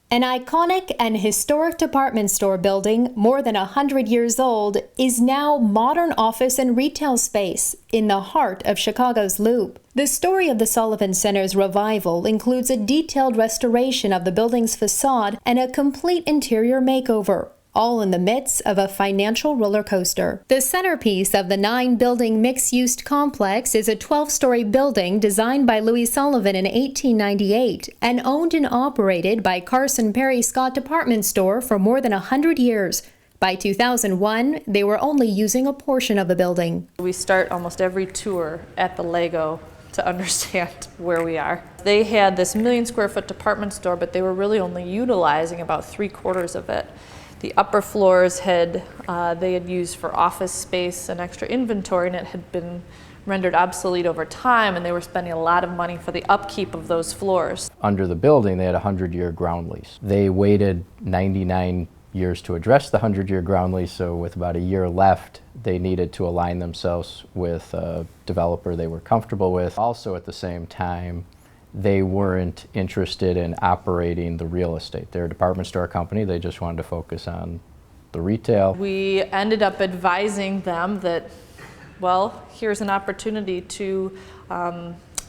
An iconic and historic department store building, more than 100 years old, is now modern office and retail space in the heart of Chicago's Loop. The story of the Sullivan Center's revival includes a detailed restoration of the building's facade and a complete interior makeover, all in the midst of a financial roller coaster. The centerpiece of the 9-building mixed-use complex is a 12-story building designed by Louis Sullivan in 1898 and owned and operated by Carson Perry Scott Department Store for more than 100 years. By 2001, they were only using a portion of the building. We start almost every tour at the Lego to understand where we are. They had this 1 million square foot department store, but they were really only utilizing about 3/4 of it. The upper floors they had used for office space and extra inventory, and it had been rendered obsolete over time, and they were spending a lot of money for the upkeep of those floors. Under the building, they had a 100-year ground lease. They waited 99 years to address the 100-year ground lease, so with about a year left, they needed to align themselves with a developer they were comfortable with. Also at the same time, they weren't interested in operating the real estate. They're a department store company. They just wanted to focus on the retail. We ended up advising them that, well, here's an opportunity to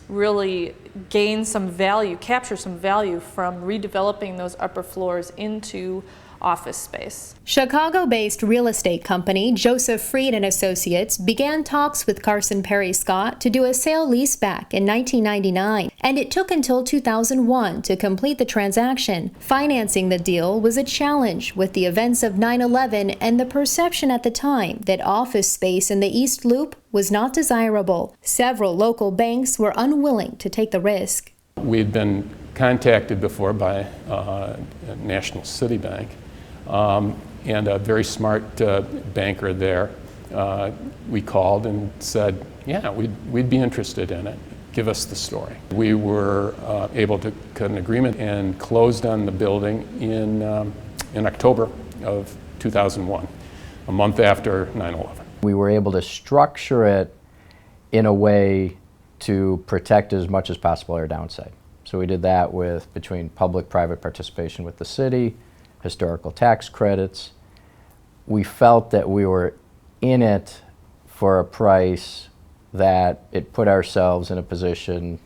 really gain some value, capture some value from redeveloping those upper floors into office space. Chicago-based real estate company Joseph Freed and Associates began talks with Carson Perry Scott to do a sale-leaseback in 1999, and it took until 2001 to complete the transaction. Financing the deal was a challenge with the events of 9/11 and the perception at the time that office space in the East Loop was not desirable. Several local banks were unwilling to take the risk. We'd been contacted before by National City Bank, and a very smart banker there. We called and said, yeah, we'd be interested in it. Give us the story. We were able to cut an agreement and closed on the building in October of 2001, a month after 9/11. We were able to structure it in a way to protect as much as possible our downside. So we did that with between public-private participation with the city, historical tax credits. We felt that we were in it for a price that it put ourselves in a position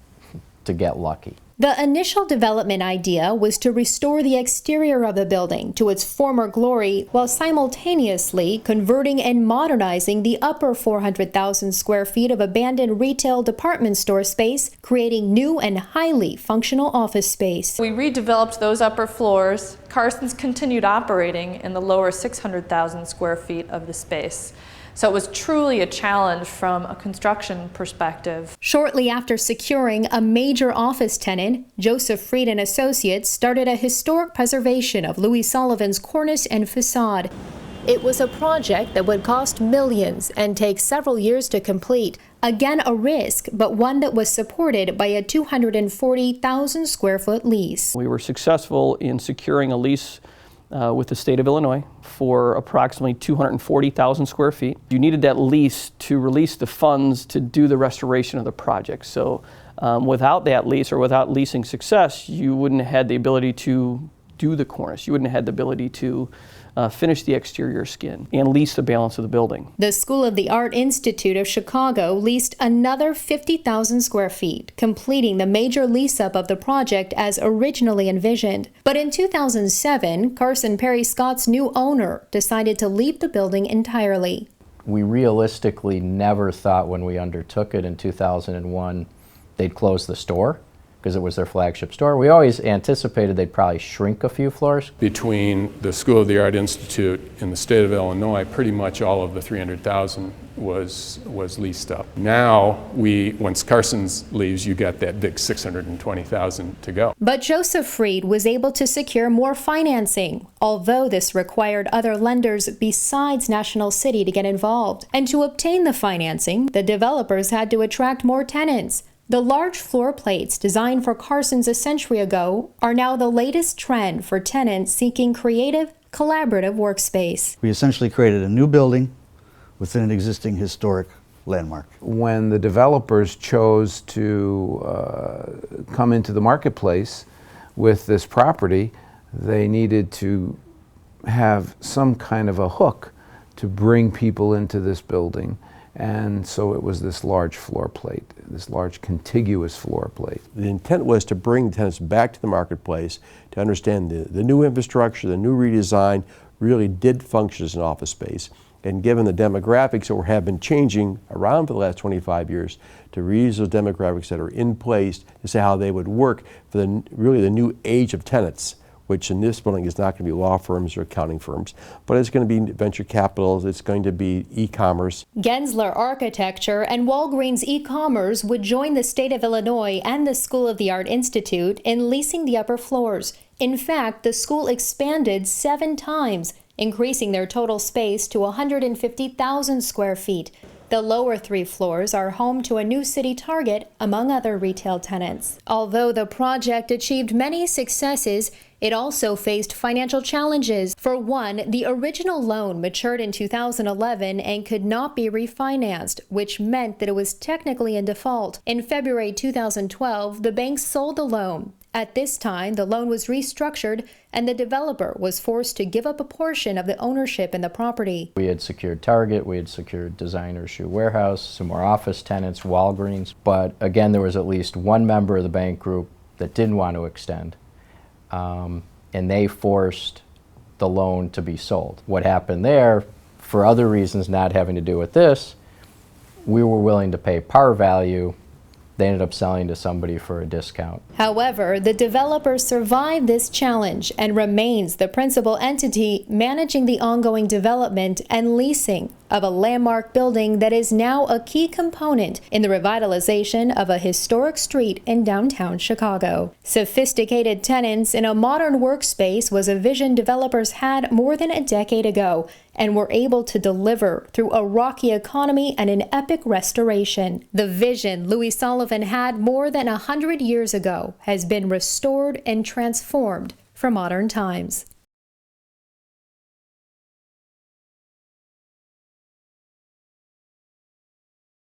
to get lucky. The initial development idea was to restore the exterior of the building to its former glory while simultaneously converting and modernizing the upper 400,000 square feet of abandoned retail department store space, creating new and highly functional office space. We redeveloped those upper floors. Carson's continued operating in the lower 600,000 square feet of the space. So it was truly a challenge from a construction perspective. Shortly after securing a major office tenant, Joseph Freed and Associates started a historic preservation of Louis Sullivan's Cornice and Facade. It was a project that would cost millions and take several years to complete. Again, a risk, but one that was supported by a 240,000 square foot lease. We were successful in securing a lease with the state of Illinois for approximately 240,000 square feet. You needed that lease to release the funds to do the restoration of the project. So without that lease or without leasing success, you wouldn't have had the ability to do the cornice. You wouldn't have had the ability to finish the exterior skin and lease the balance of the building. The School of the Art Institute of Chicago leased another 50,000 square feet, completing the major lease-up of the project as originally envisioned. But in 2007, Carson Perry Scott's new owner decided to leave the building entirely. We realistically never thought when we undertook it in 2001 they'd close the store, because it was their flagship store. We always anticipated they'd probably shrink a few floors. Between the School of the Art Institute and the state of Illinois, pretty much all of the 300,000 was leased up. Now, once Carson's leaves, you got that big 620,000 to go. But Joseph Freed was able to secure more financing, although this required other lenders besides National City to get involved. And to obtain the financing, the developers had to attract more tenants. The large floor plates designed for Carson's a century ago are now the latest trend for tenants seeking creative, collaborative workspace. We essentially created a new building within an existing historic landmark. When the developers chose to come into the marketplace with this property, they needed to have some kind of a hook to bring people into this building. And so it was this large floor plate, this large contiguous floor plate. The intent was to bring tenants back to the marketplace to understand the new infrastructure, the new redesign really did function as an office space. And given the demographics that have been changing around for the last 25 years, to reuse those demographics that are in place to say how they would work for really the new age of tenants, which in this building is not going to be law firms or accounting firms, but it's going to be venture capitals, it's going to be e-commerce. Gensler Architecture and Walgreens e-commerce would join the state of Illinois and the School of the Art Institute in leasing the upper floors. In fact, the school expanded 7 times, increasing their total space to 150,000 square feet. The lower 3 floors are home to a new city Target, among other retail tenants. Although the project achieved many successes, it also faced financial challenges. For one, the original loan matured in 2011 and could not be refinanced, which meant that it was technically in default. In February 2012, the bank sold the loan. At this time, the loan was restructured and the developer was forced to give up a portion of the ownership in the property. We had secured Target, we had secured Designer Shoe Warehouse, some more office tenants, Walgreens, but again, there was at least one member of the bank group that didn't want to extend, and they forced the loan to be sold. What happened there, for other reasons not having to do with this, we were willing to pay par value. They ended up selling to somebody for a discount. However, the developer survived this challenge and remains the principal entity managing the ongoing development and leasing of a landmark building that is now a key component in the revitalization of a historic street in downtown Chicago. Sophisticated tenants in a modern workspace was a vision developers had more than a decade ago and were able to deliver through a rocky economy and an epic restoration. The vision Louis Sullivan had more than 100 years ago has been restored and transformed for modern times.